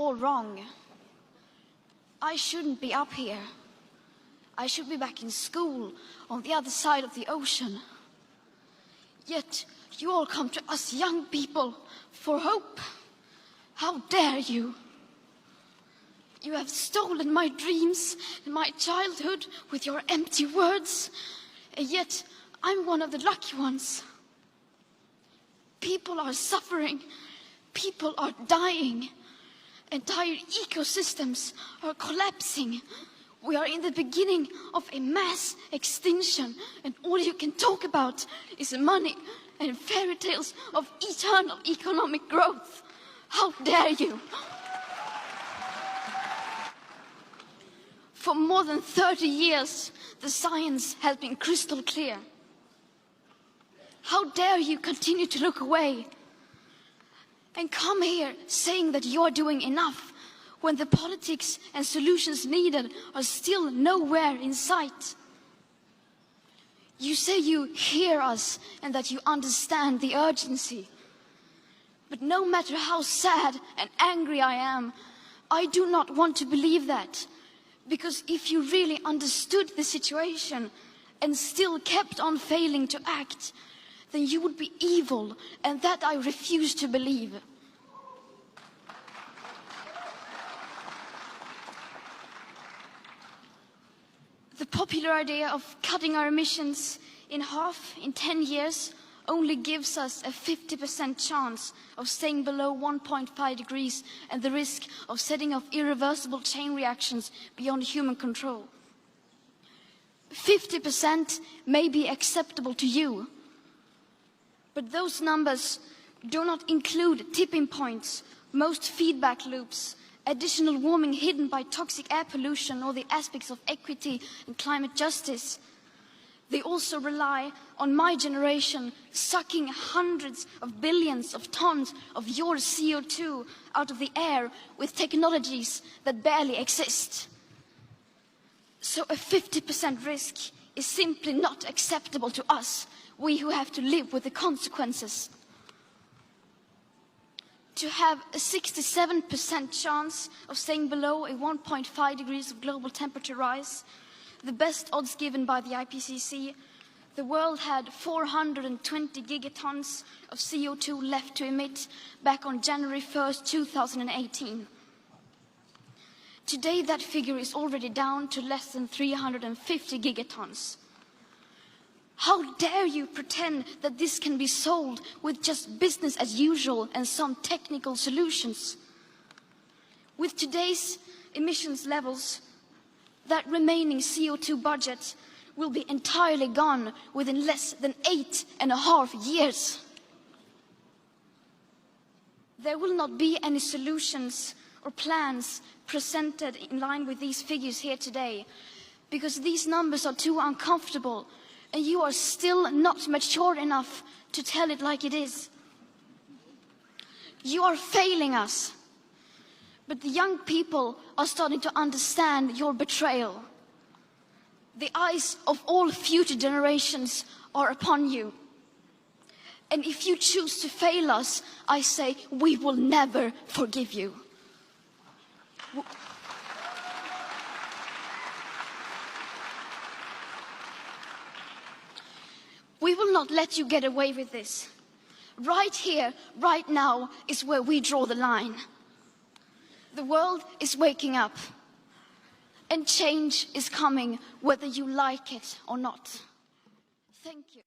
all wrong. I shouldn't be up here. I should be back in school on the other side of the ocean. Yet you all come to us young people for hope. How dare you? You have stolen my dreams and my childhood with your empty words, and yet I'm one of the lucky ones. People are suffering, people are dying, entire ecosystems are collapsing. We are in the beginning of a mass extinction, and all you can talk about is money and fairy tales of eternal economic growth. How dare you? For more than 30 years, the science has been crystal clear. How dare you continue to look away and come here saying that you're doing enough when the politics and solutions needed are still nowhere in sight? You say you hear us and that you understand the urgency. But no matter how sad and angry I am, I do not want to believe that. Because if you really understood the situation and still kept on failing to act, then you would be evil, and that I refuse to believe. The popular idea of cutting our emissions in half in 10 years only gives us a 50% chance of staying below 1.5 degrees and the risk of setting off irreversible chain reactions beyond human control. 50% may be acceptable to you, but those numbers do not include tipping points, most feedback loops, additional warming hidden by toxic air pollution, or the aspects of equity and climate justice. They also rely on my generation sucking hundreds of billions of tons of your CO2 out of the air with technologies that barely exist. So a 50% risk is simply not acceptable to us, we who have to live with the consequences. To have a 67% chance of staying below a 1.5 degrees of global temperature rise, the best odds given by the IPCC, the world had 420 gigatons of CO2 left to emit back on January 1st, 2018. Today that figure is already down to less than 350 gigatons. How dare you pretend that this can be solved with just business as usual and some technical solutions? With today's emissions levels, that remaining CO2 budget will be entirely gone within less than 8.5 years. There will not be any solutions or plans presented in line with these figures here today, because these numbers are too uncomfortable and you are still not mature enough to tell it like it is. You are failing us. But the young people are starting to understand your betrayal. The eyes of all future generations are upon you. And if you choose to fail us, I say we will never forgive you. We will not let you get away with this. Right here, right now, is where we draw the line. The world is waking up, and change is coming whether you like it or not. Thank you.